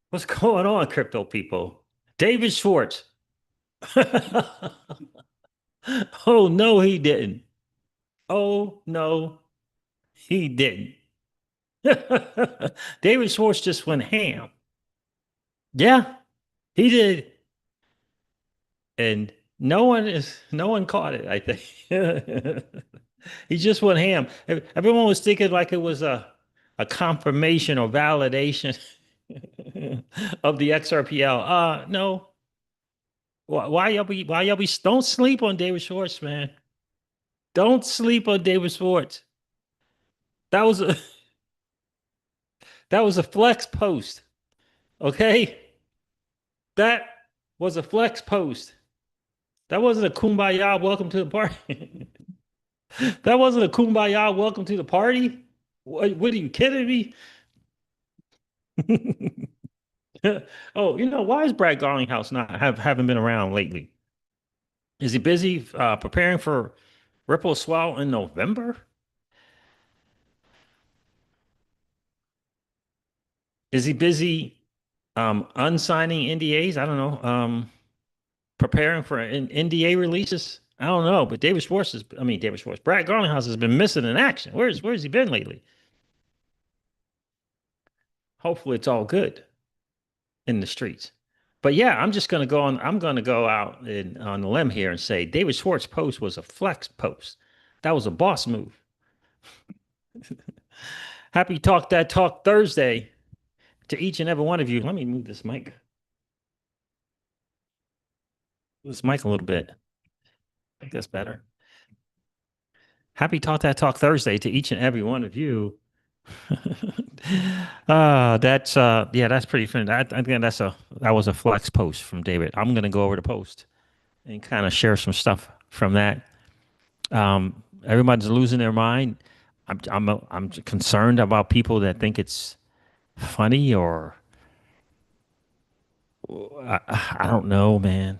What's going on, crypto people? David Schwartz. Oh, no, he didn't. Oh, no, he didn't. David Schwartz just went ham. Yeah, he did. And no one caught it, I think. He just went ham. Everyone was thinking like it was a confirmation or validation of the XRPL. No. Why y'all be don't sleep on David Schwartz, man. Don't sleep on David Schwartz. That was a that was a flex post. Okay? That was a flex post. That wasn't a kumbaya welcome to the party. That wasn't a kumbaya welcome to the party. What are you kidding me? Oh, why is Brad Garlinghouse not haven't been around lately? Is he busy preparing for Ripple Swell in November? Is he busy unsigning NDAs? I don't know. Preparing for NDA releases? I don't know. But David Schwartz, Brad Garlinghouse has been missing in action. Where's he been lately? Hopefully it's all good in the streets. But yeah, I'm gonna go out on the limb here and say David Schwartz's post was a flex post. That was a boss move. Happy Talk That Talk Thursday to each and every one of you. Let me move this mic a little bit. I think that's better. Happy Talk That Talk Thursday to each and every one of you. That's yeah, that's pretty funny. I think that was a flex post from David. I'm gonna go over the post and kind of share some stuff from that. Everybody's losing their mind. I'm concerned about people that think it's funny or I don't know, man.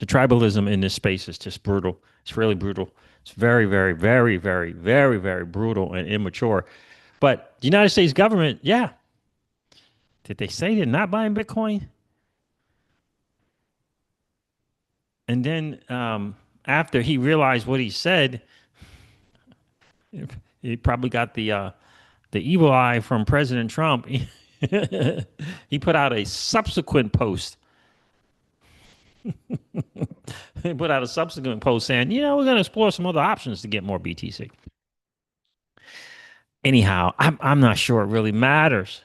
The tribalism in this space is just brutal. It's really brutal. It's very, very, very, very, very, very brutal and immature. But the United States government, yeah, did they say they're not buying Bitcoin? And then after he realized what he said, he probably got the evil eye from President Trump. He put out a subsequent post. He put out a subsequent post saying, we're going to explore some other options to get more BTC. Anyhow, I'm not sure it really matters.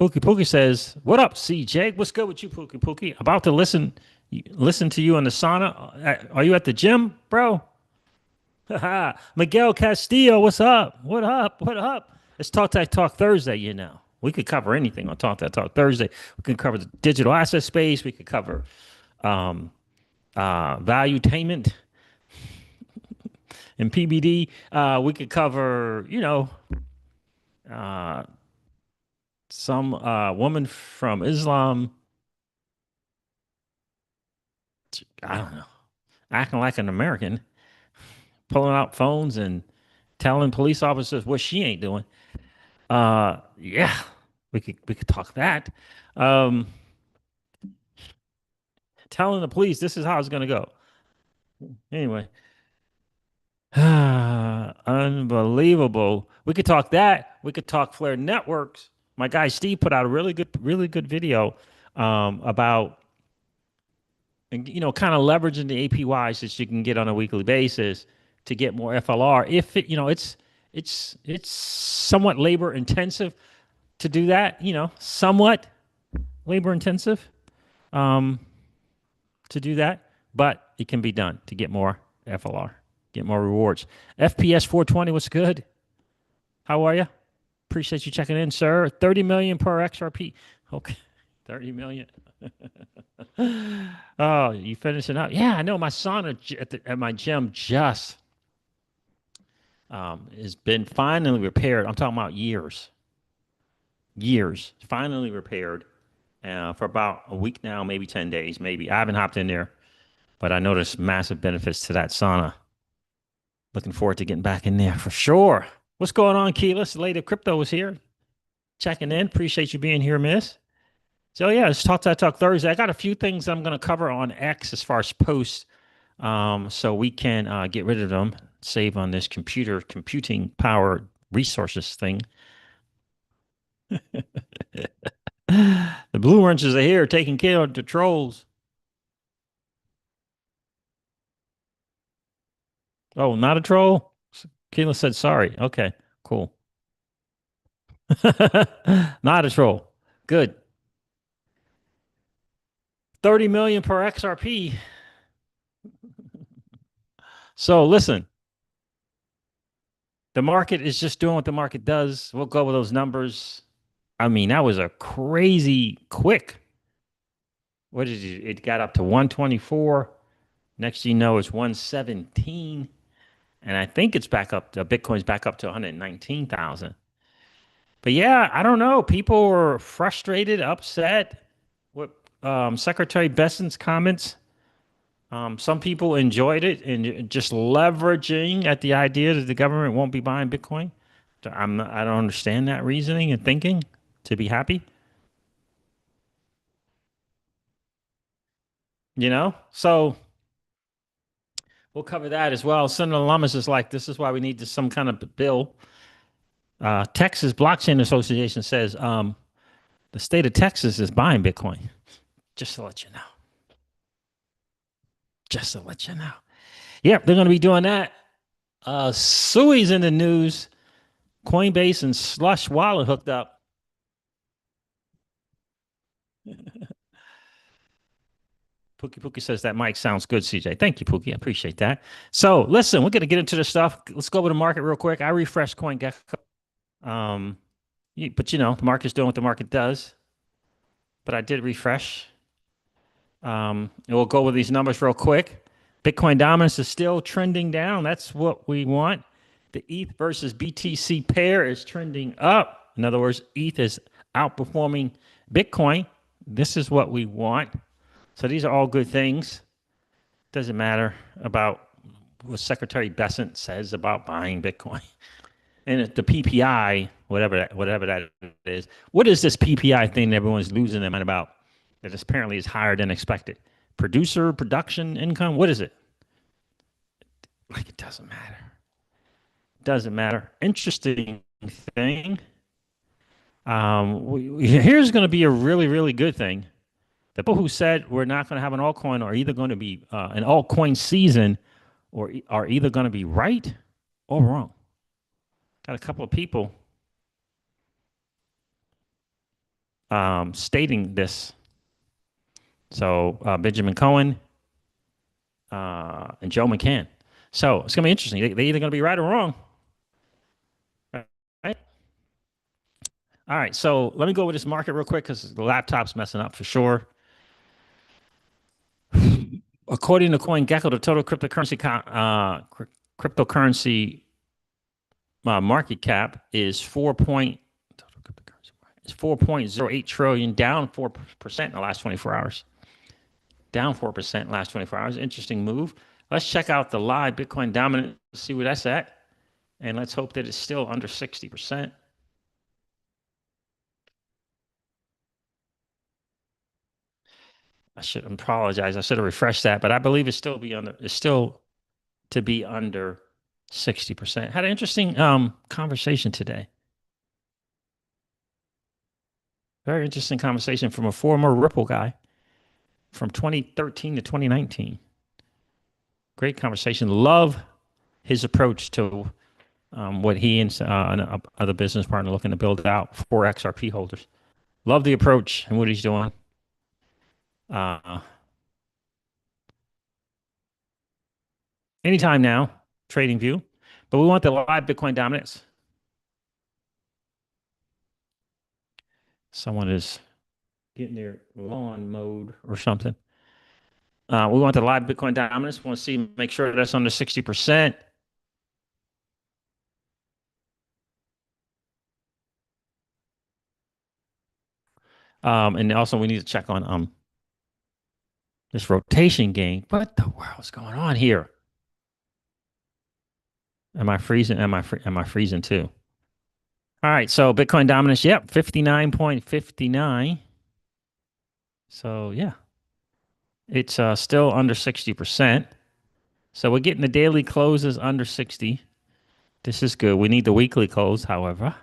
Pookie Pookie says, "What up, CJ? What's good with you, Pookie Pookie? About to listen to you on the sauna. Are you at the gym, bro?" Miguel Castillo, what's up? What up? What up? It's Talk That Talk Thursday, We could cover anything on Talk That Talk Thursday. We can cover the digital asset space. We could cover um, valuetainment and PBD. We could cover, uh, some woman from Islam. I don't know, acting like an American, pulling out phones and telling police officers what she ain't doing. Yeah, we could talk that. Um, telling the police this is how it's gonna go. Anyway, unbelievable. We could talk that. We could talk Flare Networks. My guy Steve put out a really good video about and kind of leveraging the APYs that you can get on a weekly basis to get more FLR. If it, it's somewhat labor intensive to do that. Somewhat labor intensive um, to do that, but it can be done to get more FLR, get more rewards. FPS 420, what's good? How are you? Appreciate you checking in, sir. 30 million per XRP. Okay, 30 million. Oh, you finishing up? Yeah, I know. My sauna at my gym just has been finally repaired. I'm talking about years. Finally repaired for about a week now, maybe 10 days, maybe. I haven't hopped in there, but I noticed massive benefits to that sauna. Looking forward to getting back in there for sure. What's going on, Keyless? Lady of Crypto is here. checking in. Appreciate you being here, Miss. So yeah, it's Talk Thursday. I got a few things I'm going to cover on X as far as posts, so we can get rid of them, save on this computing power resources thing. The blue oranges are here taking care of the trolls. Oh, not a troll? Keela said sorry. Okay, cool. Not a troll. Good. 30 million per XRP. So listen, the market is just doing what the market does. We'll go with those numbers. I mean, that was a crazy quick. What did it got up to 124. Next you know it's 117. And I think it's back up to Bitcoin's back up to 119,000. But yeah, I don't know. People were frustrated, upset with Secretary Bessent's comments. Some people enjoyed it and just leveraging at the idea that the government won't be buying Bitcoin. I don't understand that reasoning and thinking to be happy, you know? So we'll cover that as well. Senator Lummis is like, this is why we need some kind of bill. Texas Blockchain Association says the state of Texas is buying Bitcoin. Just to let you know. Just to let you know. Yep, they're going to be doing that. Sui's in the news. Coinbase and Slush Wallet hooked up. Pookie says that mic sounds good, CJ. Thank you, Pookie. I appreciate that. So listen, we're going to get into the stuff. Let's go over the market real quick. I refreshed CoinGecko. But you know, the market's doing what the market does. But I did refresh. And we'll go with these numbers real quick. Bitcoin dominance is still trending down. That's what we want. The ETH versus BTC pair is trending up. In other words, ETH is outperforming Bitcoin. This is what we want. So these are all good things. Doesn't matter about what Secretary Bessent says about buying Bitcoin. And the PPI, whatever that is. What is this PPI thing that everyone's losing their mind about? That apparently is higher than expected. Production income. What is it? Like it doesn't matter. Doesn't matter. Interesting thing. Here's going to be a really, really good thing. The people who said we're not going to have an altcoin are either going to be an altcoin season or are either going to be right or wrong. Got a couple of people stating this. So Benjamin Cohen and Joe McCann. So it's going to be interesting. They're either going to be right or wrong. Right? All right. So let me go over this market real quick because the laptop's messing up for sure. According to CoinGecko, the total cryptocurrency market cap is 4.08 trillion, down 4% in the last 24 hours. Down 4% in the last 24 hours. Interesting move. Let's check out the live Bitcoin dominant, see where that's at. And let's hope that it's still under 60%. I should apologize. I should have refreshed that, but I believe it's still to be under 60%. Had an interesting conversation today. Very interesting conversation from a former Ripple guy from 2013 to 2019. Great conversation. Love his approach to what he and other business partner looking to build out for XRP holders. Love the approach and what he's doing. Anytime now, trading view. But we want the live Bitcoin dominance. Someone is getting their lawn mode or something. We want the live Bitcoin dominance. We want to see, make sure that's under 60%. And also we need to check on this rotation gain. What the world's going on here? Am I freezing? Am I freezing too? All right, so Bitcoin dominance, yep, 59.59. So yeah, it's still under 60%. So we're getting the daily closes under 60. This is good. We need the weekly close, however,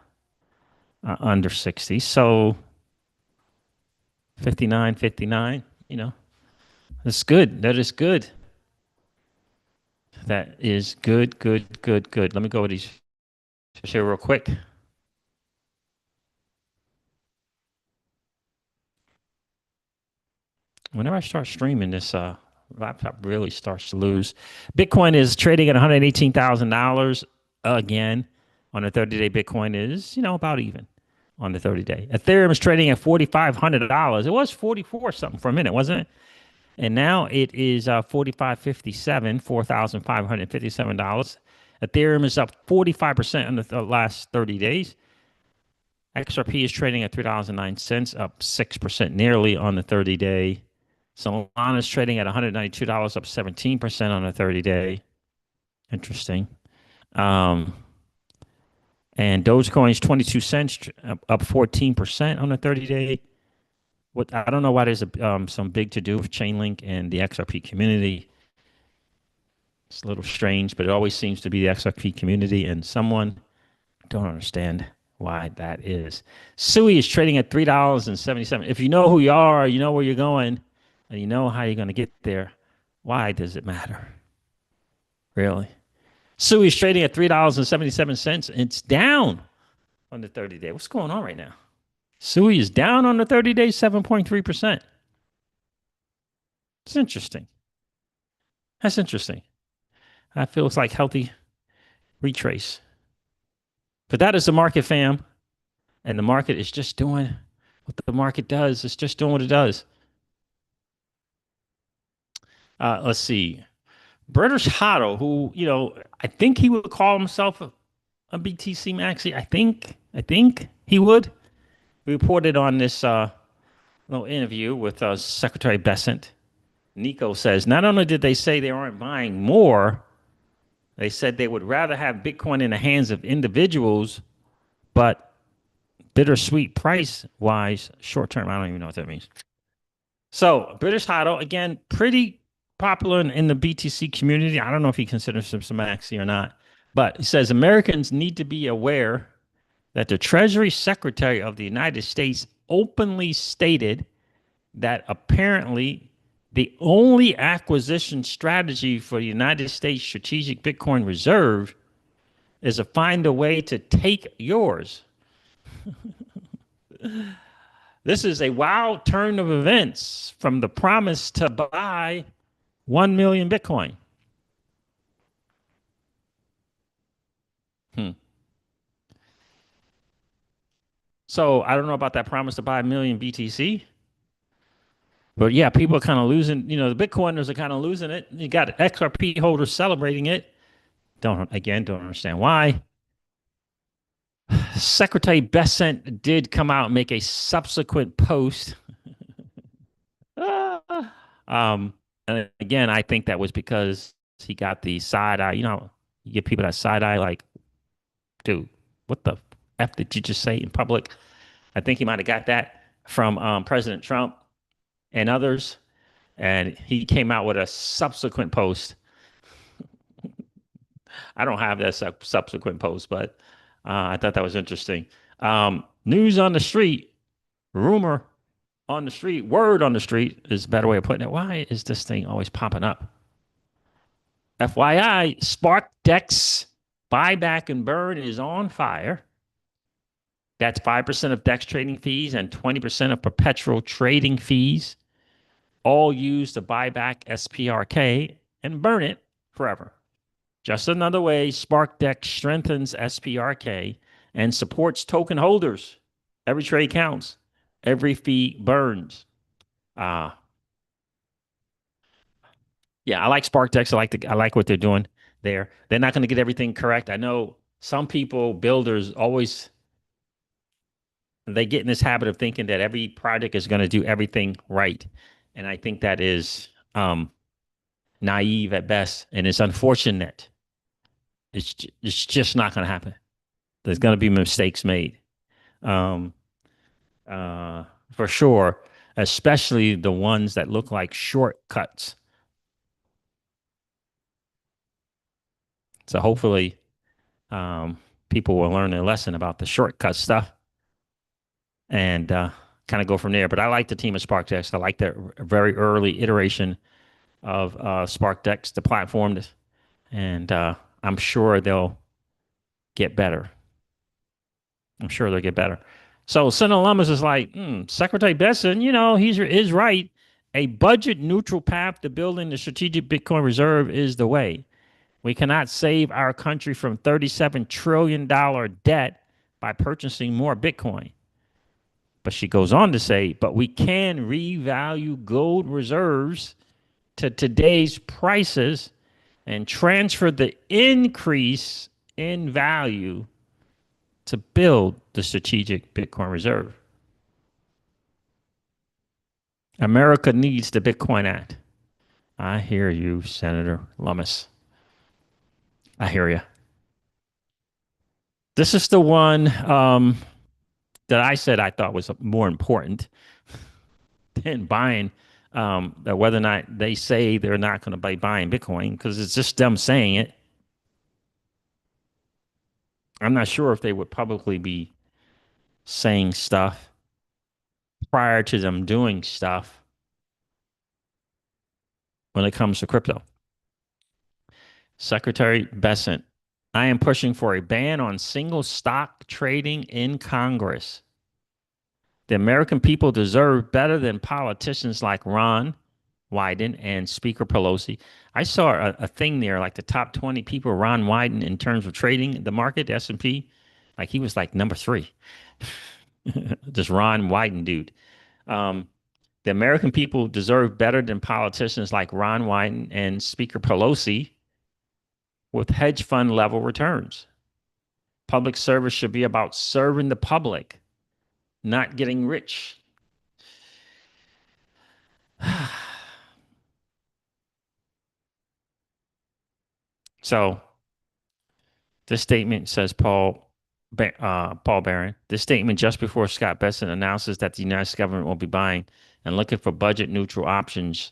under 60. So 59, 59, that's good. That is good. That is good, good, good, good. Let me go with these here real quick. Whenever I start streaming, this laptop really starts to lose. Bitcoin is trading at $118,000 again on the 30-day. Bitcoin is, about even on the 30-day. Ethereum is trading at $4,500. It was 44 something for a minute, wasn't it? And now it is 45.57, $4,557. Ethereum is up 45% in the last 30 days. XRP is trading at $3.09, up 6% nearly on the 30-day. Solana is trading at $192, up 17% on the 30-day. Interesting. Um, and Dogecoin's 22 cents, up 14% on the 30-day. What I don't know why there's some big to do with Chainlink and the XRP community. It's a little strange, but it always seems to be the XRP community and someone. Don't understand why that is. Sui is trading at $3.77. If you know who you are, you know where you're going, and you know how you're going to get there, why does it matter? Really? Sui is trading at $3.77. It's down on the 30-day. What's going on right now? Sui is down on the 30-day, 7.3%. It's interesting. That's interesting. That feels like healthy retrace. But that is the market, fam. And the market is just doing what the market does. It's just doing what it does. Let's see. British Hotto, who, I think he would call himself a BTC maxi. I think he would. We reported on this little interview with Secretary Bessent. Nico says not only did they say they aren't buying more, they said they would rather have Bitcoin in the hands of individuals, but bittersweet price wise, short term. I don't even know what that means. So British Hotto, again, pretty popular in the BTC community. I don't know if he considers him some maxi or not, but he says Americans need to be aware that the Treasury Secretary of the United States openly stated that apparently the only acquisition strategy for the United States Strategic Bitcoin Reserve is to find a way to take yours. This is a wild turn of events from the promise to buy 1 million Bitcoin. Hmm. So I don't know about that promise to buy a million BTC, but yeah, people are kind of losing. The Bitcoiners are kind of losing it. You got XRP holders celebrating it. Don't understand why. Secretary Bessent did come out and make a subsequent post. um, and again, I think that was because he got the side eye. You give people that side eye, like, dude, what the F did you just say in public? I think he might have got that from President Trump and others. And he came out with a subsequent post. I don't have that subsequent post, but I thought that was interesting. News on the street, rumor on the street, word on the street is a better way of putting it. Why is this thing always popping up? FYI, Spark Dex buyback and burn is on fire. That's 5% of DEX trading fees and 20% of perpetual trading fees, all used to buy back SPRK and burn it forever. Just another way SparkDex strengthens SPRK and supports token holders. Every trade counts. Every fee burns. Yeah, I like SparkDex. I like what they're doing there. They're not going to get everything correct. I know some people, builders, always they get in this habit of thinking that every project is going to do everything right, and I think that is naive at best, and it's unfortunate. It's just not going to happen. There's going to be mistakes made, um, for sure, especially the ones that look like shortcuts. So hopefully, people will learn a lesson about the shortcut stuff and kind of go from there. But I like the team of SparkDex. I like the very early iteration of SparkDex, the platform, and I'm sure they'll get better. I'm sure they'll get better. So Senator Lummis is like, Secretary Besson, is right. A budget neutral path to building the strategic Bitcoin reserve is the way. We cannot save our country from $37 trillion debt by purchasing more Bitcoin. But she goes on to say, but we can revalue gold reserves to today's prices and transfer the increase in value to build the strategic Bitcoin reserve. America needs the Bitcoin Act. I hear you, Senator Lummis. I hear you. This is the one that I said I thought was more important than buying, whether or not they say they're not going to be buying Bitcoin, because it's just them saying it. I'm not sure if they would publicly be saying stuff prior to them doing stuff when it comes to crypto. Secretary Besant, I am pushing for a ban on single stock trading in Congress. The American people deserve better than politicians like Ron Wyden and Speaker Pelosi. I saw a thing there, like the top 20 people, Ron Wyden, in terms of trading the market, the S&P, like he was like number 3. This Ron Wyden dude. The American people deserve better than politicians like Ron Wyden and Speaker Pelosi with hedge fund level returns. Public service should be about serving the public, not getting rich. So this statement says Paul Barron. This statement just before Scott Besson announces that the United States government will be buying and looking for budget neutral options.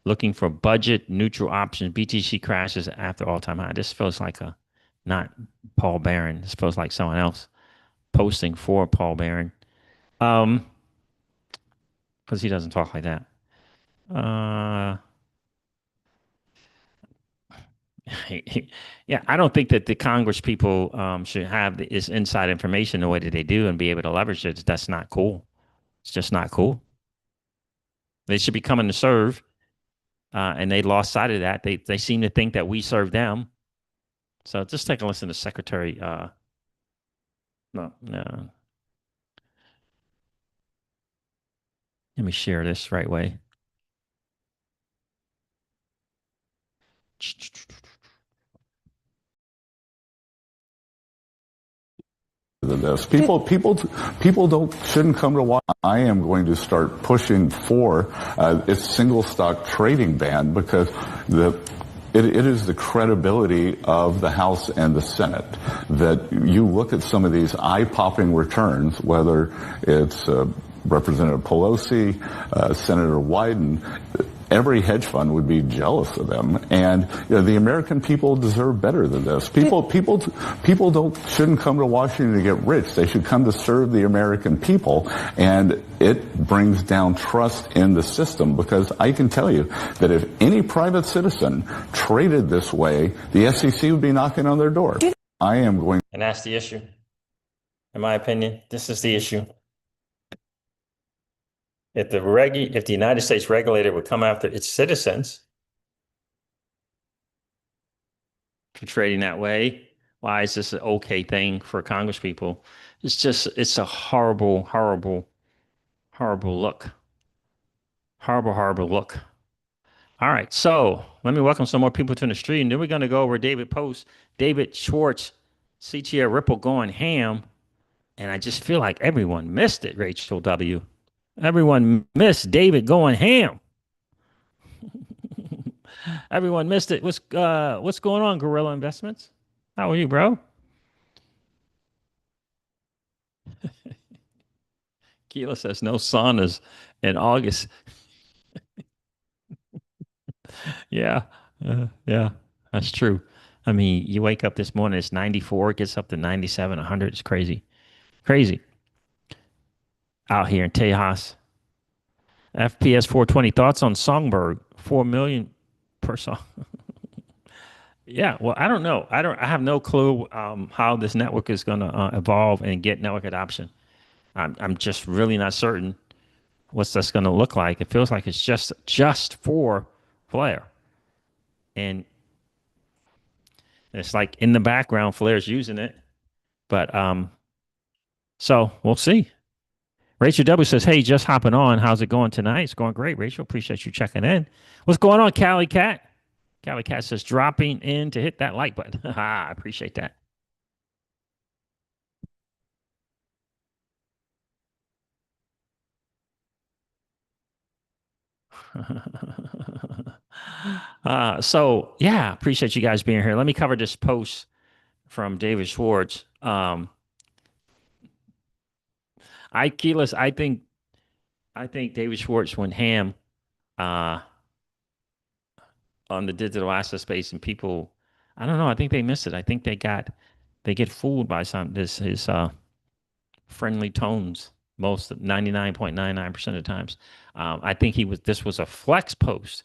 BTC crashes after all-time high. This feels like not Paul Barron. This feels like someone else posting for Paul Barron. Because he doesn't talk like that. Yeah, I don't think that the Congress people should have this inside information the way that they do and be able to leverage it. That's not cool. It's just not cool. They should be coming to serve, and they lost sight of that. They seem to think that we serve them. So just take a listen to Secretary. No. Let me share this right way. This people shouldn't come to watch. I am going to start pushing for a single stock trading ban because it is the credibility of the House and the Senate that you look at some of these eye-popping returns, whether it's Representative Pelosi, Senator Wyden. Every hedge fund would be jealous of them, and the American people deserve better than this. People shouldn't come to Washington to get rich. They should come to serve the American people, and it brings down trust in the system. Because I can tell you that if any private citizen traded this way, the SEC would be knocking on their door. I am going, and that's the issue. In my opinion, this is the issue. If the United States regulator would come after its citizens for trading that way, why is this an okay thing for Congress people? It's a horrible, horrible, horrible look. Horrible, horrible look. All right, so let me welcome some more people to the stream. Then we're going to go over David posts. David Schwartz, CTO Ripple going ham. And I just feel like everyone missed it, Rachel W. Everyone missed David going ham. Everyone missed it. What's going on, Guerrilla Investments? How are you, bro? Keela says no saunas in August. Yeah, yeah, that's true. I mean, you wake up this morning, it's 94, it gets up to 97, 100. It's crazy, crazy out here in Tejas. FPS 420. Thoughts on Songbird? 4 million per song. Yeah, well, I don't know. I have no clue how this network is going to evolve and get network adoption. I'm just really not certain what's that's going to look like. It feels like it's just for Flare, and it's like in the background, Flare's using it. But so we'll see. Rachel W says, "Hey, just hopping on. How's it going tonight? It's going great, Rachel. Appreciate you checking in. What's going on, Cali Cat? Cali Cat says, dropping in to hit that like button. I appreciate that. So yeah, appreciate you guys being here. Let me cover this post from David Schwartz. Keyless, I think David Schwartz went ham uh, on the digital asset space, and people, I don't know, I think they missed it. I think they get fooled by some this his friendly tones most 99.99% of the times. I think this was a flex post.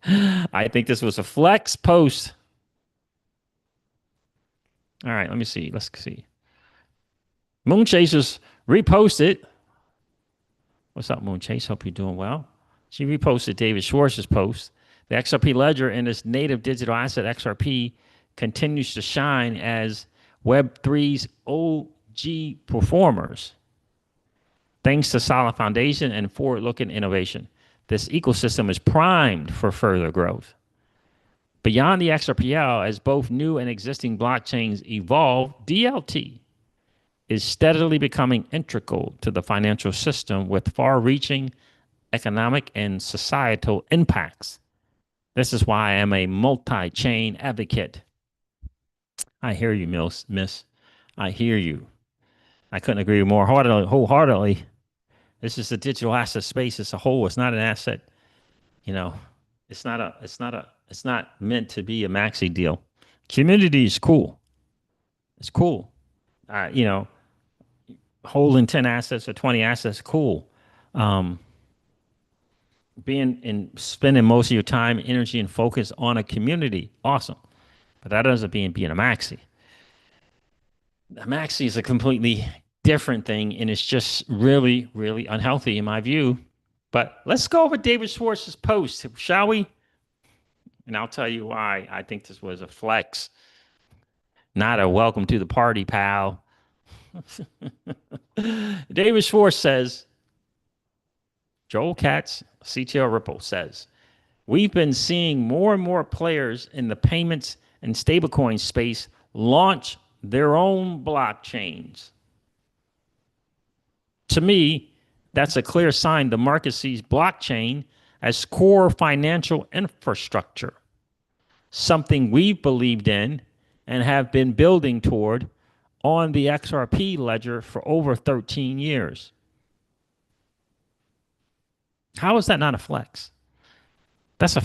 I think this was a flex post. All right, let me see. Let's see. Moon Chasers reposted. What's up, Moon Chase? Hope you're doing well. She reposted David Schwartz's post. The XRP ledger and its native digital asset XRP continues to shine as Web3's OG performers. Thanks to solid foundation and forward-looking innovation, this ecosystem is primed for further growth. Beyond the XRPL, as both new and existing blockchains evolve, DLT is steadily becoming integral to the financial system with far-reaching economic and societal impacts. This is why I am a multi-chain advocate. I hear you, Miss. I hear you. I couldn't agree more wholeheartedly. This is the digital asset space as a whole. It's not an asset, you know. It's not meant to be a maxi deal. Community is cool. It's cool. You know, holding 10 assets or 20 assets, cool. Being and spending most of your time, energy, and focus on a community, awesome. But that doesn't mean being a maxi. A maxi is a completely different thing, and it's just really, really unhealthy in my view. But let's go over David Schwartz's post, shall we? And I'll tell you why I think this was a flex, not a welcome to the party, pal. David Schwartz says, Joel Katz, CTO Ripple, says, we've been seeing more and more players in the payments and stablecoin space launch their own blockchains. To me, that's a clear sign the market sees blockchain as core financial infrastructure, something we've believed in and have been building toward on the XRP ledger for over 13 years. How is that not a flex? That's a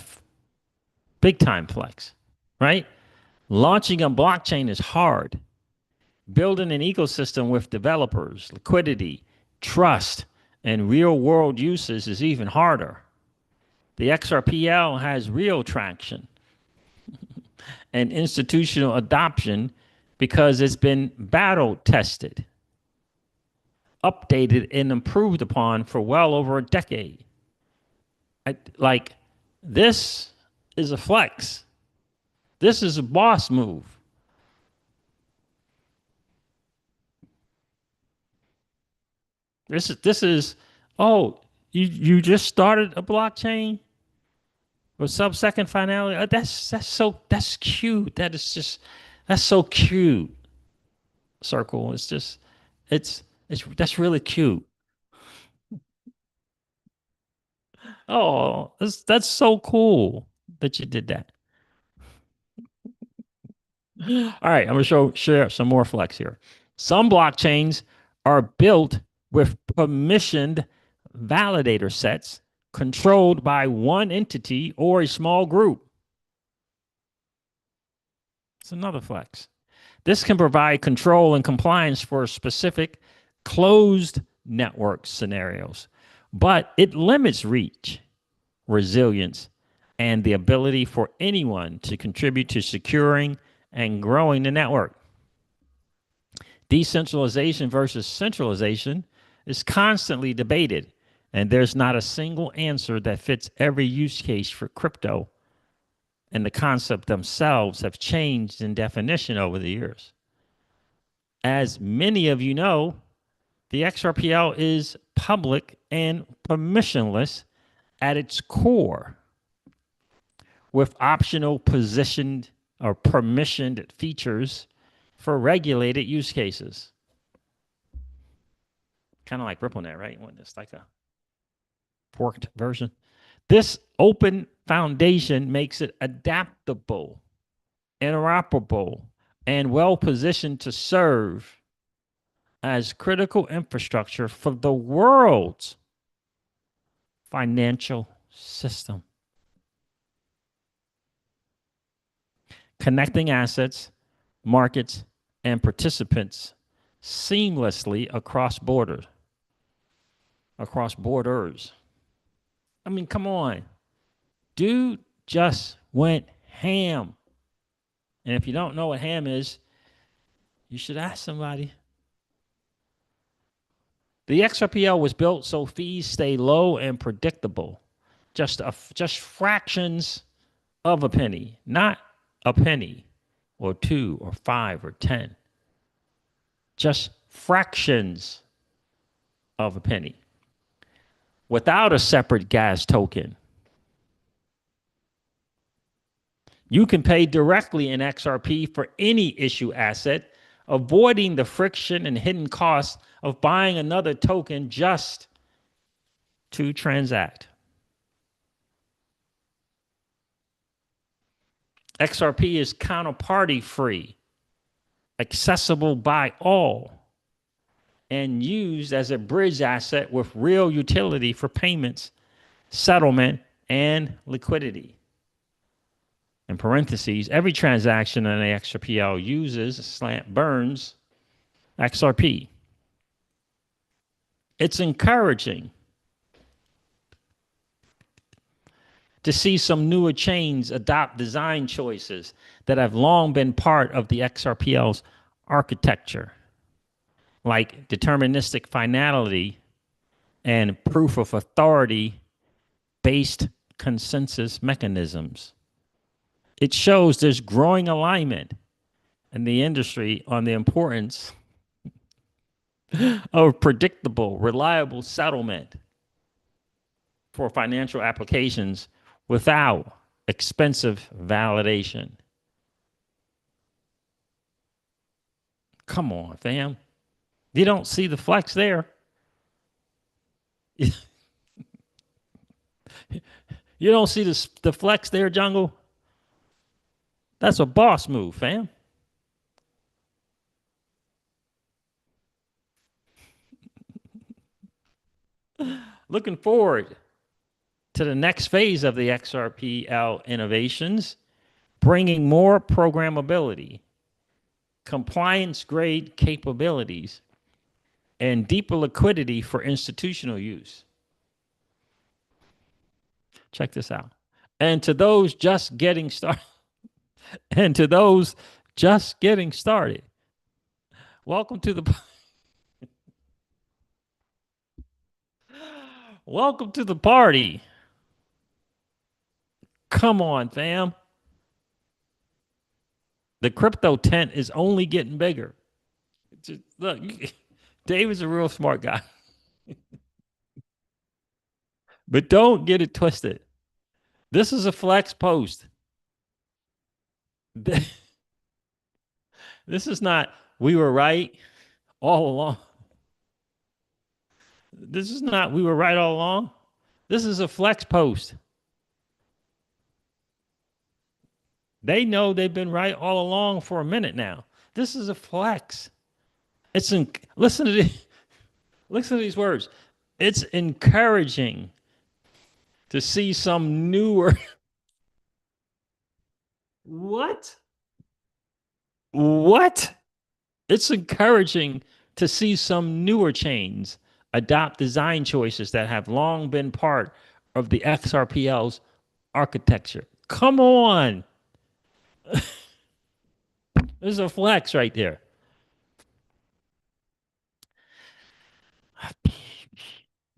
big time flex, right? Launching a blockchain is hard. Building an ecosystem with developers, liquidity, trust, and real world uses is even harder. The XRPL has real traction and institutional adoption because it's been battle tested, updated, and improved upon for well over a decade. Like, this is a flex. This is a boss move. This is oh, you just started a blockchain with sub-second finality. That's cute. That's so cute. Circle. It's that's really cute. Oh, that's so cool that you did that. All right, I'm gonna share some more flex here. Some blockchains are built with permissioned validator sets controlled by one entity or a small group. It's another flex. This can provide control and compliance for specific closed network scenarios, but it limits reach, resilience, and the ability for anyone to contribute to securing and growing the network. Decentralization versus centralization is constantly debated, and there's not a single answer that fits every use case for crypto, and the concepts themselves have changed in definition over the years. As many of you know, the XRPL is public and permissionless at its core, with optional positioned or permissioned features for regulated use cases. Kind of like RippleNet, right? It's like a forked version. This open foundation makes it adaptable, interoperable, and well-positioned to serve as critical infrastructure for the world's financial system. Connecting assets, markets, and participants seamlessly across borders. I mean, come on. Dude just went ham. And if you don't know what ham is, you should ask somebody. The XRPL was built so fees stay low and predictable. Just fractions of a penny, not a penny or 2 or 5 or 10. Just fractions of a penny without a separate gas token. You can pay directly in XRP for any issue asset, avoiding the friction and hidden costs of buying another token just to transact. XRP is counterparty free, accessible by all, and used as a bridge asset with real utility for payments, settlement, and liquidity. In parentheses, every transaction in the XRPL uses burns XRP. It's encouraging to see some newer chains adopt design choices that have long been part of the XRPL's architecture, like deterministic finality and proof of authority based consensus mechanisms. It shows there's growing alignment in the industry on the importance of predictable, reliable settlement for financial applications without expensive validation. Come on, fam. You don't see the flex there. You don't see the flex there, Jungle? That's a boss move, fam. Looking forward to the next phase of the XRPL innovations, bringing more programmability, compliance-grade capabilities, and deeper liquidity for institutional use. Check this out. And to those just getting started, welcome to the welcome to the party. Come on, fam. The crypto tent is only getting bigger. Just, look, Dave is a real smart guy. But don't get it twisted. This is a flex post. This is not, we were right all along. This is not, we were right all along. This is a flex post. They know they've been right all along for a minute now. This is a flex. Listen to this. Listen to these words. It's encouraging to see some newer. What? What? It's encouraging to see some newer chains adopt design choices that have long been part of the XRPL's architecture. Come on. There's a flex right there.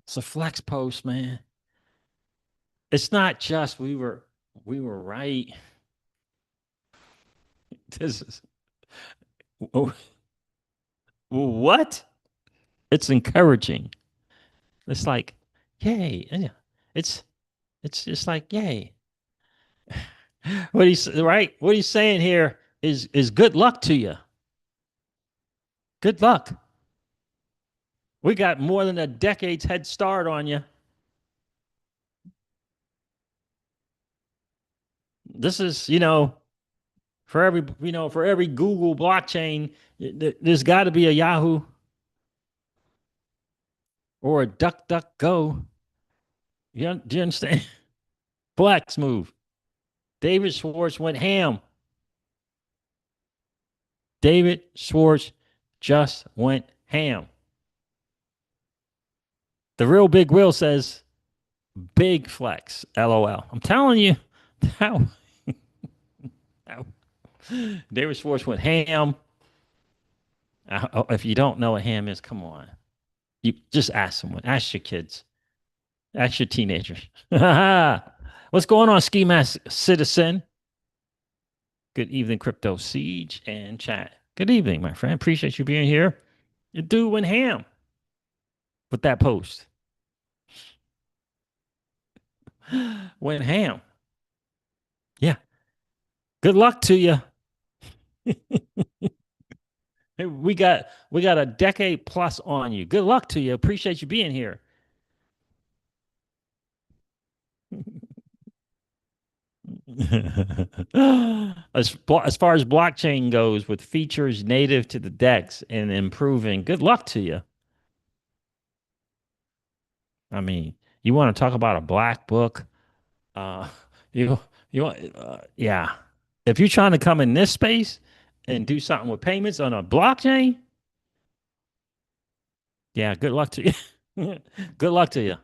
It's a flex post, man. It's not just we were right. This is what? It's encouraging. It's like, yay. Yeah. It's it's just like, yay. What he's right. What he's saying here is good luck to you. Good luck. We got more than a decade's head start on you. This is, for every Google blockchain, there's got to be a Yahoo or a DuckDuckGo. Do you understand? Flex move. David Schwartz went ham. David Schwartz just went ham. The real Big Will says, big flex, LOL. I'm telling you, how David Schwartz went ham. If you don't know what ham is, come on. You just ask someone. Ask your kids. Ask your teenagers. What's going on, Ski Mask Citizen? Good evening, Crypto Siege and chat. Good evening, my friend. Appreciate you being here. Your dude went ham with that post. Went ham. Yeah. Good luck to you. We got a decade plus on you. Good luck to you. Appreciate you being here. as far as blockchain goes, with features native to the DEX and improving, good luck to you. I mean, you want to talk about a black book? Uh, you you want yeah. If you're trying to come in this space and do something with payments on a blockchain, yeah, good luck to you. Good luck to you.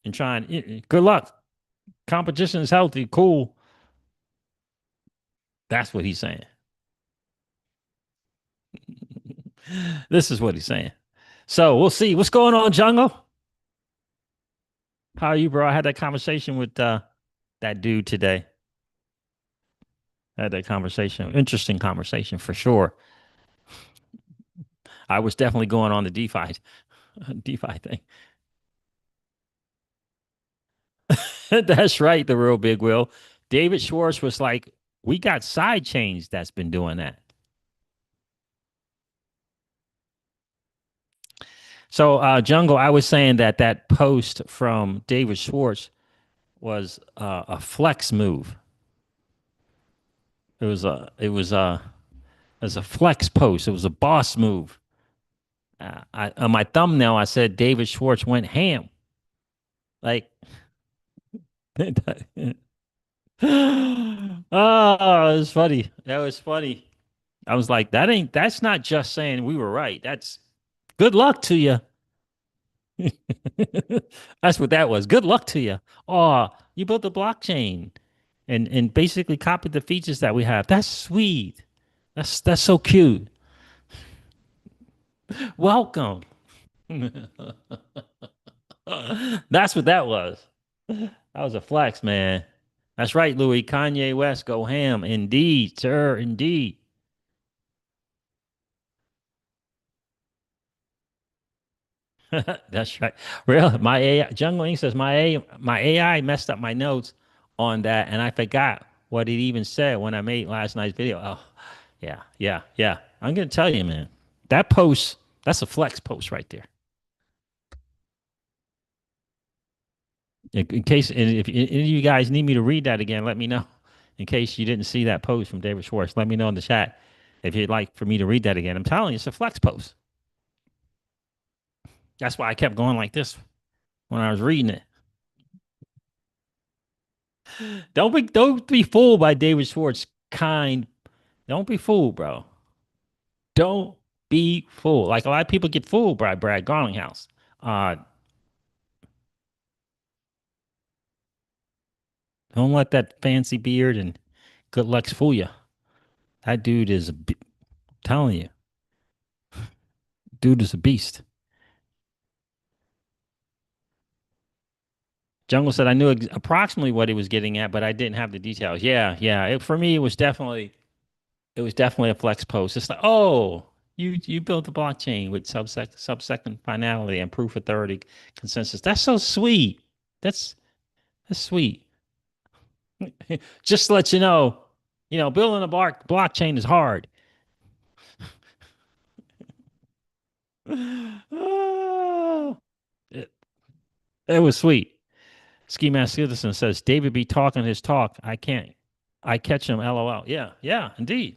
And trying, good luck. Competition is healthy, cool. That's what he's saying. This is what he's saying. So we'll see. What's going on, Jungle? How are you, bro? I had that conversation with that dude today. I had that conversation. Interesting conversation for sure. I was definitely going on the DeFi thing. That's right, the real Big Will. David Schwartz was like, we got side chains that's been doing that. So, Jungle, I was saying that post from David Schwartz was a flex move. It was a flex post. It was a boss move. On my thumbnail, I said David Schwartz went ham. Like, oh, it was funny. That was funny. I was like, that's not just saying we were right. That's good luck to you. That's what that was. Good luck to you. Oh, you built the blockchain and basically copied the features that we have. That's sweet. That's so cute. Welcome. That's what that was. That was a flex, man. That's right, Louis. Kanye West go ham. Indeed, sir. Indeed. That's right. Real. My AI, Jungle Ink says my AI messed up my notes on that, and I forgot what it even said when I made last night's video. Oh, yeah, yeah, yeah. I'm gonna tell you, man. That post, that's a flex post right there. In case, and if any of you guys need me to read that again, let me know. In case you didn't see that post from David Schwartz, let me know in the chat if you'd like for me to read that again. I'm telling you, it's a flex post. That's why I kept going like this when I was reading it. Don't be fooled by David Schwartz kind. Don't be fooled, bro. Don't be fooled. Like a lot of people get fooled by Brad Garlinghouse. Uh, don't let that fancy beard and good looks fool you. That dude is, telling you, dude is a beast. Jungle said I knew approximately what he was getting at, but I didn't have the details. Yeah, yeah. For me, it was definitely a flex post. It's like, oh, you built a blockchain with sub-second finality and proof authority consensus. That's so sweet. That's that's sweet. Just to let building a blockchain is hard. Oh, it, it was sweet. Ski Mask Citizen says David be talking his talk. I catch him. LOL. Yeah, yeah, indeed.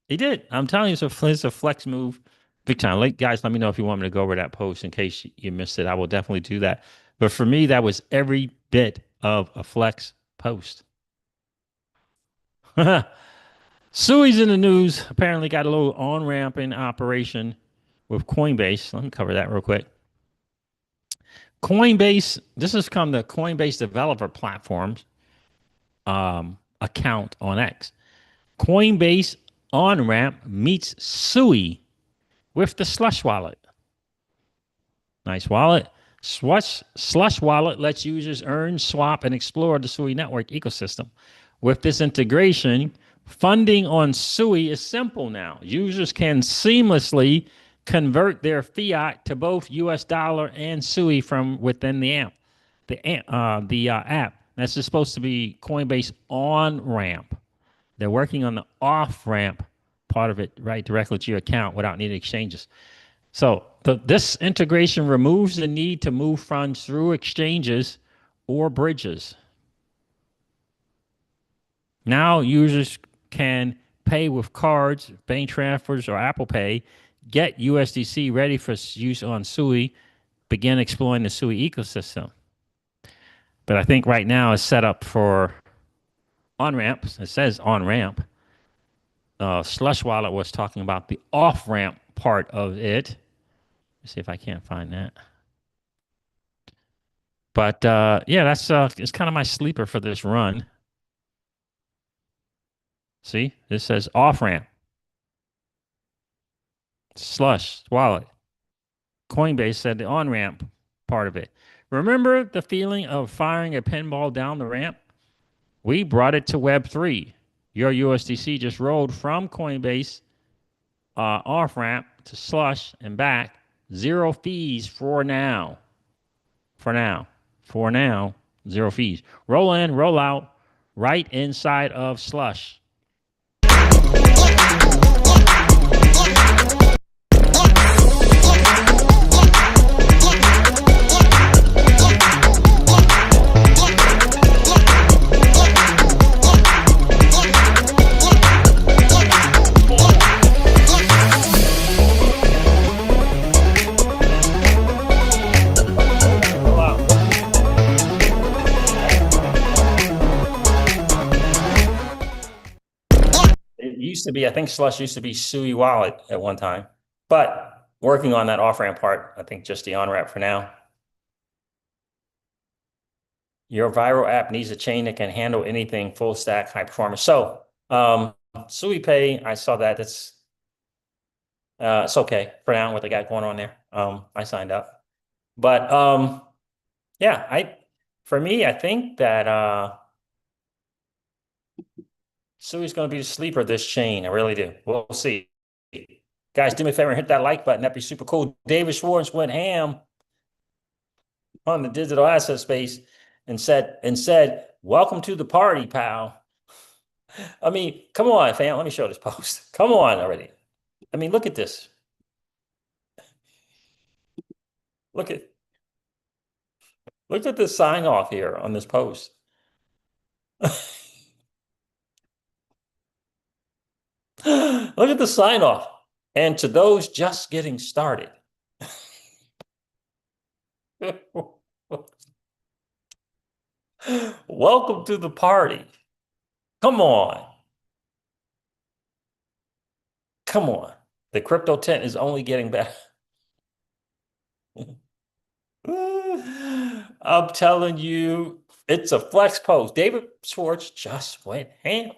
He did. I'm telling you, it's a flex move. Big time. Like, guys, let me know if you want me to go over that post in case you missed it. I will definitely do that. But for me, that was every bit of a flex post. Sui's in the news. Apparently got a little on-ramping operation with Coinbase. Let me cover that real quick. Coinbase, this has come to Coinbase developer platforms account on X. Coinbase on-ramp meets Sui with the Slush wallet. Nice wallet. Slush wallet lets users earn, swap, and explore the Sui network ecosystem. With this integration, funding on Sui is simple now. Users can seamlessly convert their fiat to both U.S. dollar and Sui from within the app. The app. That's just supposed to be Coinbase on ramp. They're working on the off ramp part of it, right, directly to your account without needing exchanges. So this integration removes the need to move funds through exchanges or bridges. Now users can pay with cards, bank transfers, or Apple Pay, get USDC ready for use on Sui, begin exploring the Sui ecosystem. But I think right now it's set up for on-ramp. It says on-ramp. Slush Wallet was talking about the off-ramp part of it. Let's see if I can't find that. But yeah, that's it's kind of my sleeper for this run. See, this says off ramp, Slush Wallet. Coinbase said the on ramp part of it. Remember the feeling of firing a pinball down the ramp? We brought it to Web3. Your USDC just rolled from Coinbase off ramp to Slush and back. Zero fees for now. For now. For now, zero fees. Roll in, roll out, right inside of Slush. Used to be, I think Slush used to be Sui Wallet at one time, but working on that off-ramp part, I think just the on-ramp for now. Your viral app needs a chain that can handle anything full stack, high performance. So, Sui Pay, I saw that. It's okay for now what they got going on there. I signed up, but yeah, for me, I think that Sui's going to be the sleeper of this chain. I really do. We'll see. Guys, do me a favor and hit that like button. That'd be super cool. David Schwartz went ham on the digital asset space and said, welcome to the party, pal. I mean, come on, fam. Let me show this post. Come on already. I mean, look at this. Look at the sign off here on this post. Look at the sign off. And to those just getting started, Welcome to the party. Come on. Come on. The crypto tent is only getting better. I'm telling you, it's a flex post. David Schwartz just went ham.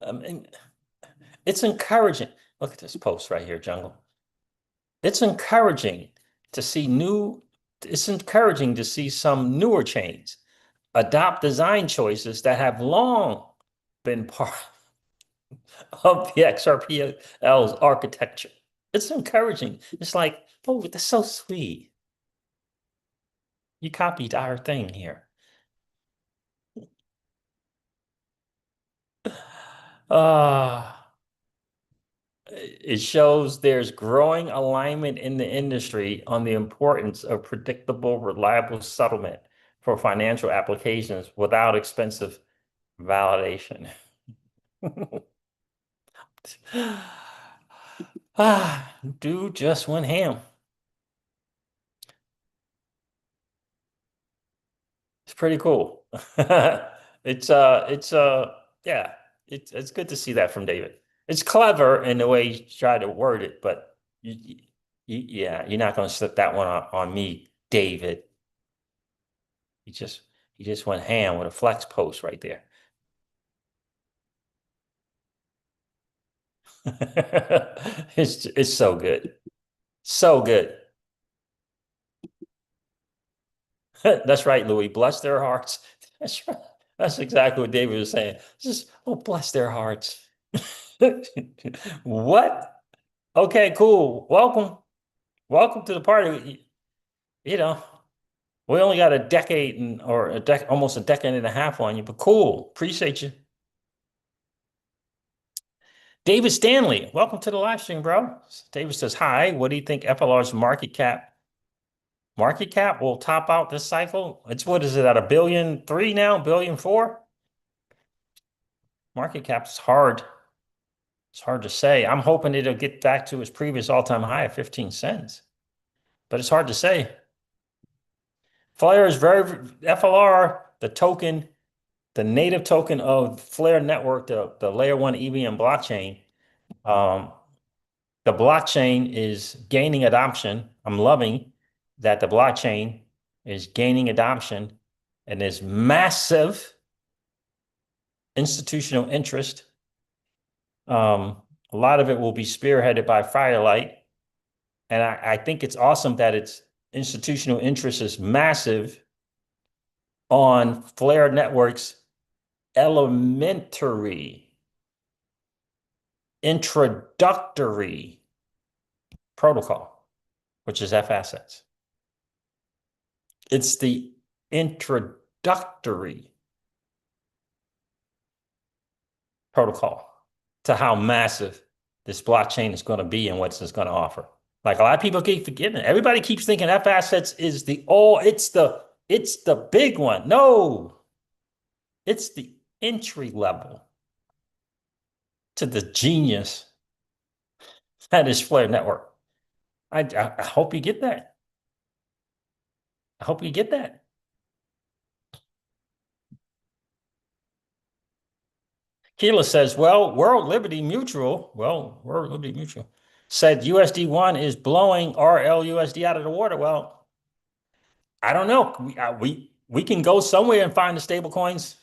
I mean, it's encouraging. Look at this post right here, Jungle. It's encouraging to see it's encouraging to see some newer chains adopt design choices that have long been part of the XRPL's architecture. It's encouraging. It's like, oh, that's so sweet. You copied our thing here. Uh, it shows there's growing alignment in the industry on the importance of predictable, reliable settlement for financial applications without expensive validation. Dude just went ham. It's pretty cool. Yeah, it's good to see that from David. It's clever in the way he tried to word it, but yeah, you're not going to slip that one on me, David. He just he just went ham with a flex post right there. It's so good. So good. That's right, Louis. Bless their hearts. That's right. That's exactly what David was saying. Just, oh, bless their hearts. What? Okay, cool. Welcome. Welcome to the party. You know, we only got a decade or almost a decade and a half on you, but cool. Appreciate you. David Stanley, welcome to the live stream, bro. David says, hi, what do you think FLR's market cap will top out this cycle? It's what is it at 1.3 billion now? 1.4 billion? Market cap is hard. It's hard to say. I'm hoping it'll get back to its previous all-time high of 15 cents, but it's hard to say. Flare is FLR, the token, the native token of Flare Network, the layer one EVM blockchain. Um, the blockchain is gaining adoption. I'm loving that the blockchain is gaining adoption and there's massive institutional interest. A lot of it will be spearheaded by Firelight. And I think it's awesome that its institutional interest is massive on Flare Network's elementary, introductory protocol, which is F assets. It's the introductory protocol to how massive this blockchain is going to be and what it's going to offer. Like a lot of people keep forgetting it. Everybody keeps thinking F assets is it's the big one. No, it's the entry level to the genius that is Flare Network. I hope you get that. I hope you get that. Keela says, World Liberty Mutual said USD1 is blowing RLUSD out of the water. Well, I don't know. We can go somewhere and find the stable coins,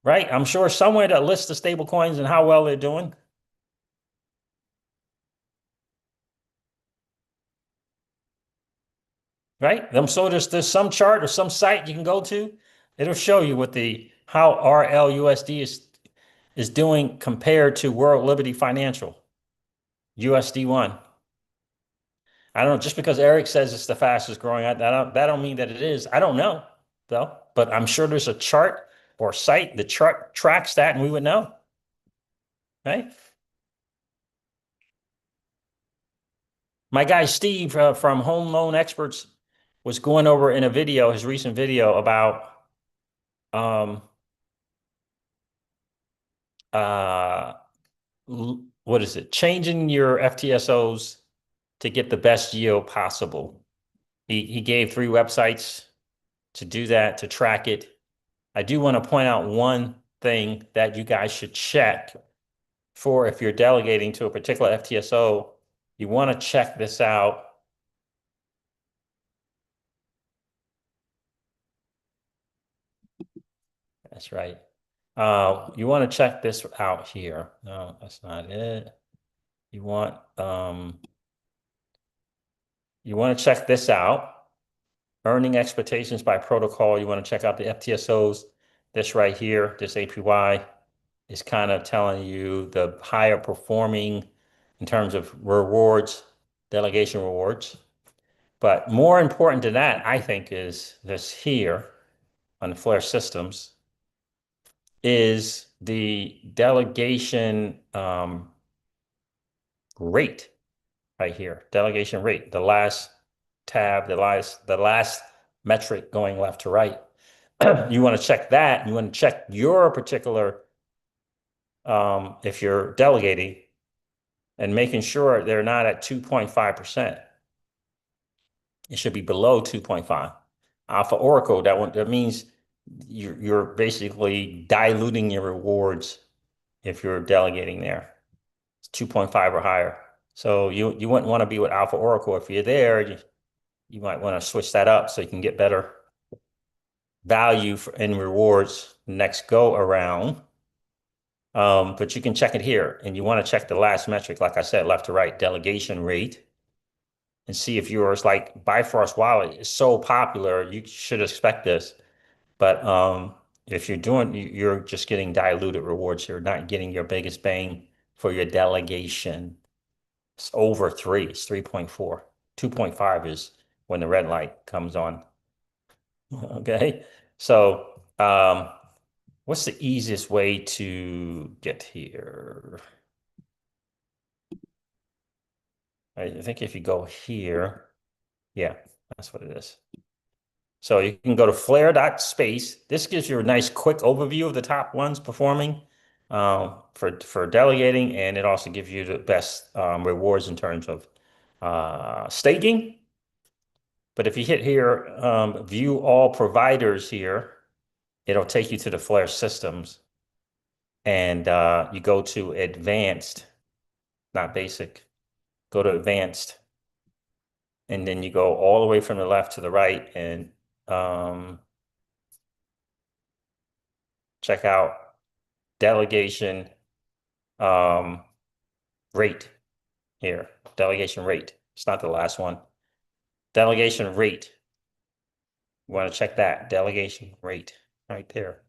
right? I'm sure somewhere that lists the stable coins and how well they're doing. Right? So there's some chart or some site you can go to. It'll show you what how RLUSD is doing compared to World Liberty Financial, USD1. I don't know, just because Eric says it's the fastest growing, that don't mean that it is. I don't know, though, but I'm sure there's a chart or site that tracks that and we would know. Right? My guy Steve from Home Loan Experts was going over in his recent video about uh what is it? Changing your FTSOs to get the best yield possible. He gave 3 websites to do that, to track it. I do want to point out one thing that you guys should check for if you're delegating to a particular FTSO. You want to check this out. That's right. You want to check this out here. No, that's not it. You want to check this out. Earning expectations by protocol. You want to check out the FTSOs. This right here, this APY is kind of telling you the higher performing in terms of rewards, delegation rewards. But more important to that, I think, is this here on the Flare systems is the delegation rate right here. Delegation rate, the last tab, the last metric going left to right. You want to check that. You want to check your particular, if you're delegating, and making sure they're not at 2.5%. It should be below 2.5. Alpha Oracle, that means you're basically diluting your rewards if you're delegating there. It's 2.5 or higher. So you wouldn't want to be with Alpha Oracle. If you're there, you might want to switch that up so you can get better value in rewards next go around. But you can check it here, and you want to check the last metric, like I said, left to right, delegation rate, and see if yours, like Bifrost Wallet is so popular, you should expect this. But if you're just getting diluted rewards here, not getting your biggest bang for your delegation. It's over 3, it's 3.4. 2.5 is when the red light comes on. Okay, so what's the easiest way to get here? I think if you go here, yeah, that's what it is. So you can go to flare.space. This gives you a nice quick overview of the top ones performing for delegating, and it also gives you the best rewards in terms of staking. But if you hit here, view all providers here, it'll take you to the Flare systems, and you go to advanced, not basic. Go to advanced, and then you go all the way from the left to the right, and check out delegation rate here. Delegation rate. It's not the last one. Delegation rate. You want to check that delegation rate right there,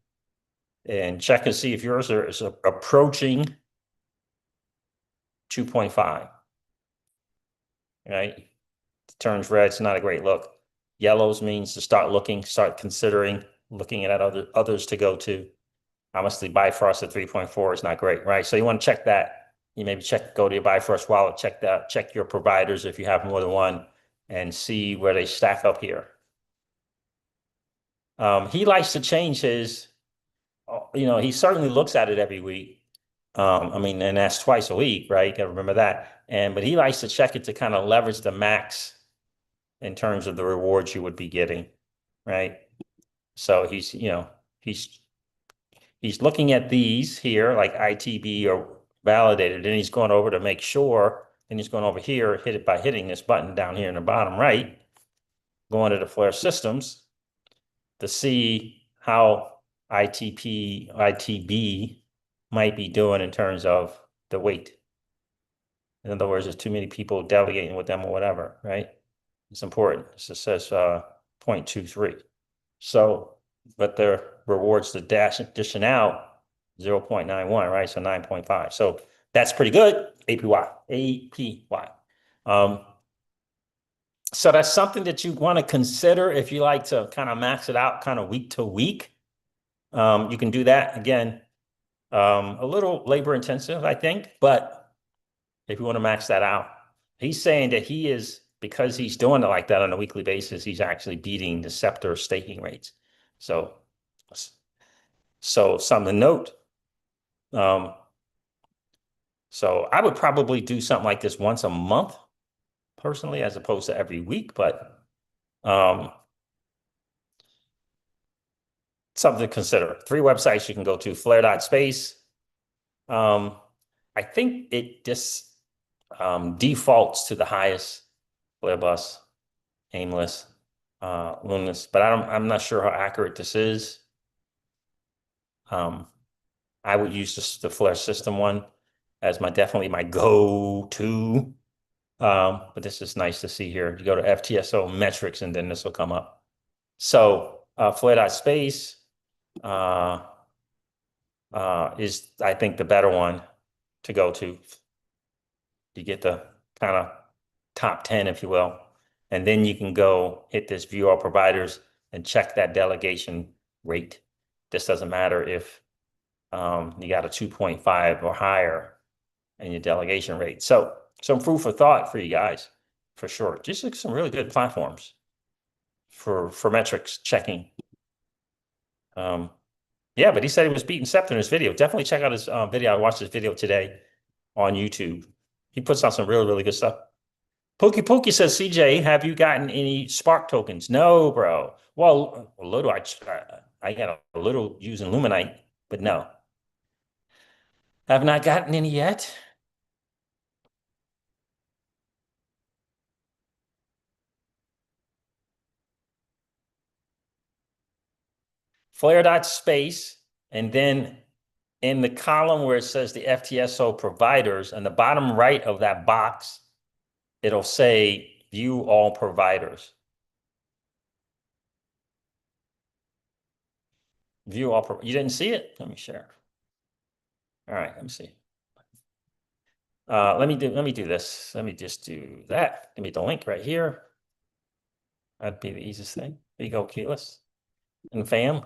and check and see if yours is approaching 2.5. Right? It turns red. It's not a great look. Yellows means to start looking, start considering looking at others to go to. Obviously, Bifrost at 3.4 is not great, right? So you want to check that. You maybe go to your Bifrost wallet, check your providers if you have more than one, and see where they stack up here. He likes to change his, he certainly looks at it every week. I mean, and that's twice a week, right? You got to remember that. But he likes to check it to kind of leverage the max in terms of the rewards you would be getting, right? So he's looking at these here, like ITB or validated, and he's going over to make sure, and he's going over here, hit it by hitting this button down here in the bottom right, going to the Flare systems to see how ITB might be doing in terms of the weight. In other words, there's too many people delegating with them or whatever, right? It's important. It says 0.23. So, but their rewards to dishing out 0.91, right? So 9.5. So that's pretty good. APY. So that's something that you want to consider if you like to kind of max it out kind of week to week. You can do that. Again, a little labor intensive, I think, but if you want to max that out, he's saying that because he's doing it like that on a weekly basis, he's actually beating the Scepter staking rates. So something to note. So I would probably do something like this once a month, personally, as opposed to every week, but something to consider. 3 websites you can go to: flare.space. I think it just defaults to the highest: flare bus, aimless, luminous, but I'm not sure how accurate this is. I would use the flare system one as definitely my go-to. But this is nice to see here. You go to FTSO metrics and then this will come up. So flare.space is, I think, the better one to go to. You get the kind of top 10, if you will. And then you can go hit this view all providers and check that delegation rate. This doesn't matter if you got a 2.5 or higher in your delegation rate. So some food for thought for you guys, for sure. Just like some really good platforms for metrics checking. Yeah, but he said he was beating Scepter in his video. Definitely check out his video. I watched his video today on YouTube. He puts out some really, really good stuff. Pokey Pokey says, CJ, have you gotten any Spark tokens? No, bro. Well, a little. I got a little using Luminite, but no. Have not gotten any yet. Flare.space, and then in the column where it says the FTSO providers, on the bottom right of that box, it'll say view all providers. View all, you didn't see it? Let me share. All right, let me see. Let me do this. Let me just do that. Give me the link right here. That'd be the easiest thing. There you go, Keyless and fam.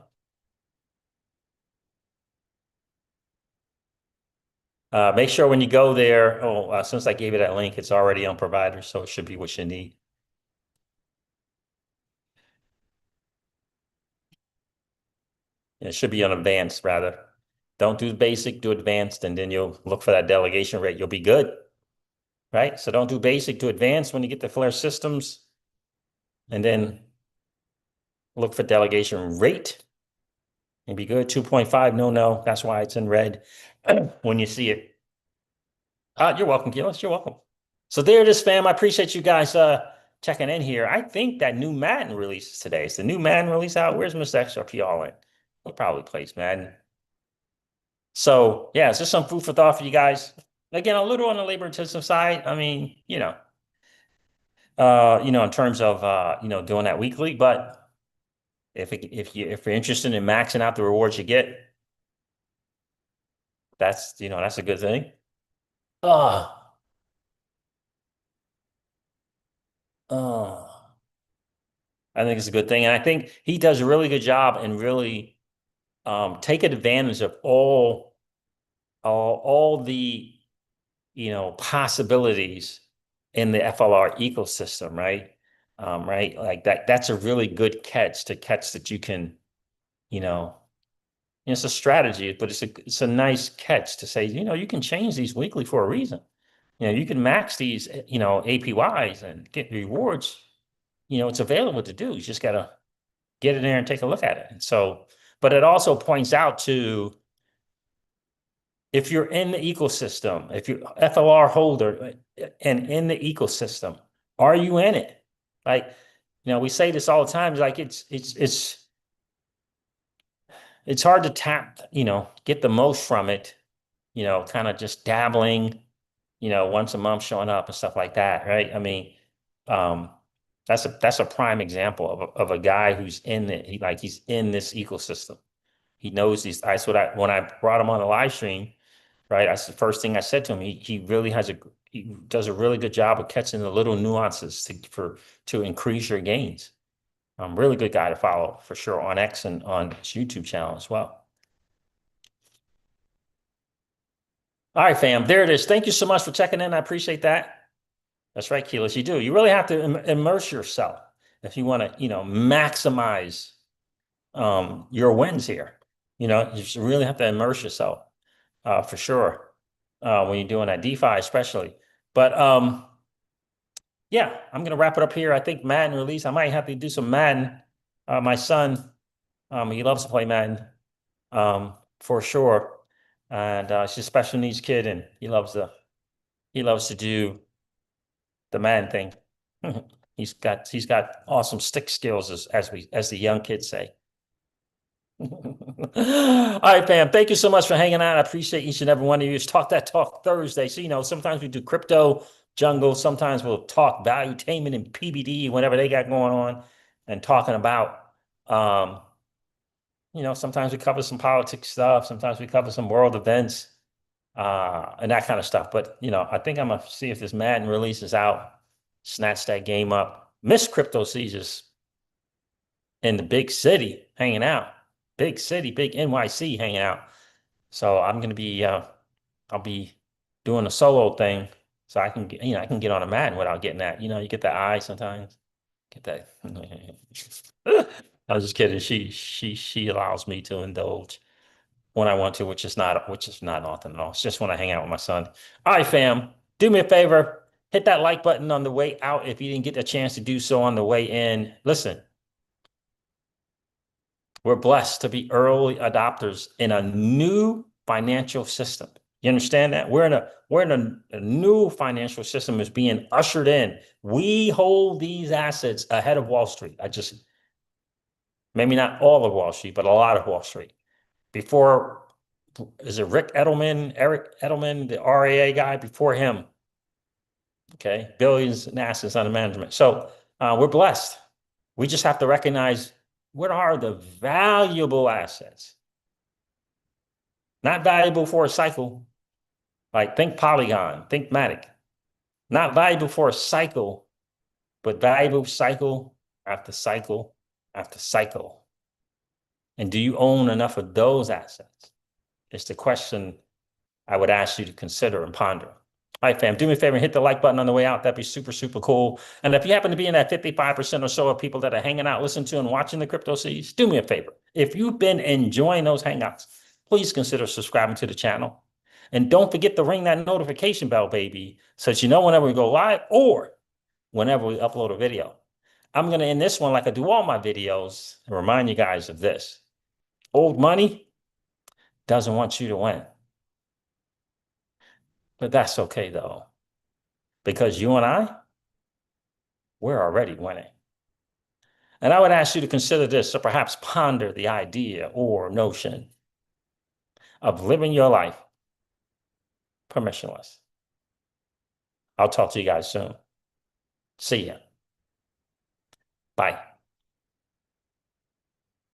Make sure when you go there, since I gave you that link, it's already on provider, so it should be what you need. It should be on advanced, rather. Don't do basic, do advanced, and then you'll look for that delegation rate. You'll be good, right? So don't do basic, do advanced when you get the Flare systems, and then look for delegation rate. You'll be good. 2.5, no. That's why it's in red when you see it. You're welcome, Gillis. You're welcome. So there it is, fam. I appreciate you guys checking in here. I think that new Madden releases today. Is the new Madden release out? Where's Mr. XRP all in? He probably plays Madden. So yeah, it's just some food for thought for you guys. Again, a little on the labor intensive side. I mean, in terms of doing that weekly, but if you're interested in maxing out the rewards you get, that's a good thing. I think it's a good thing. And I think he does a really good job and really taking advantage of all the, possibilities in the FLR ecosystem, right? Right. Like that's a really good catch that you can, it's a strategy, but it's a nice catch to say, you can change these weekly for a reason. You can max these, APYs and get rewards. It's available to do. You just got to get in there and take a look at it. And so, but it also points out to, if you're in the ecosystem, if you're FLR holder and in the ecosystem, are you in it? Like, we say this all the time. It's like it's hard to tap, get the most from it, kind of just dabbling, once a month showing up and stuff like that, right? I mean, that's a prime example of a guy who's in it. He's in this ecosystem. He knows these. When I brought him on the live stream, right? That's the first thing I said to him. He really he does a really good job of catching the little nuances to increase your gains. Really good guy to follow for sure on X and on his YouTube channel as well. All right, fam. There it is. Thank you so much for checking in. I appreciate that. That's right, Keyless. You do. You really have to immerse yourself if you want to, maximize your wins here. You just really have to immerse yourself for sure when you're doing that DeFi, especially. But yeah, I'm gonna wrap it up here. I think Madden release. I might have to do some Madden. My son, he loves to play Madden, for sure. And he's a special needs kid, and he loves to do the Madden thing. He's got awesome stick skills, as the young kids say. All right, fam. Thank you so much for hanging out. I appreciate each and every one of you. It's Talk That Talk Thursday. So, sometimes we do crypto jungle. Sometimes we'll talk valuetainment and PBD, whatever they got going on, and talking about, um, sometimes we cover some politics stuff. Sometimes we cover some world events, and that kind of stuff. But, I think I'm going to see if this Madden release is out, snatch that game up. Miss Crypto Seizures in the big city hanging out. Big city, big NYC hanging out. So I'm gonna be I'll be doing a solo thing so I can I can get on a Madden without getting that. You get that eye sometimes. Get that. I was just kidding. She allows me to indulge when I want to, which is not often at all. It's just when I hang out with my son. All right, fam. Do me a favor. Hit that like button on the way out if you didn't get a chance to do so on the way in. Listen, we're blessed to be early adopters in a new financial system. You understand that? We're in a new financial system is being ushered in. We hold these assets ahead of Wall Street. Maybe not all of Wall Street, but a lot of Wall Street. Before, is it Eric Edelman, the RAA guy before him? Okay, billions in assets under management. So we're blessed. We just have to recognize what are the valuable assets, not valuable for a cycle. Like think Polygon, think Matic, not valuable for a cycle, but valuable cycle after cycle after cycle. And do you own enough of those assets? It's the question I would ask you to consider and ponder. All right, fam, do me a favor and hit the like button on the way out. That'd be super, super cool. And if you happen to be in that 55% or so of people that are hanging out, listening to and watching the Crypto Seeds, do me a favor. If you've been enjoying those hangouts, please consider subscribing to the channel. And don't forget to ring that notification bell, baby, so that you know whenever we go live or whenever we upload a video. I'm going to end this one like I do all my videos and remind you guys of this. Old money doesn't want you to win. But that's okay, though, because you and I, we're already winning. And I would ask you to consider this or perhaps ponder the idea or notion of living your life permissionless. I'll talk to you guys soon. See ya. Bye.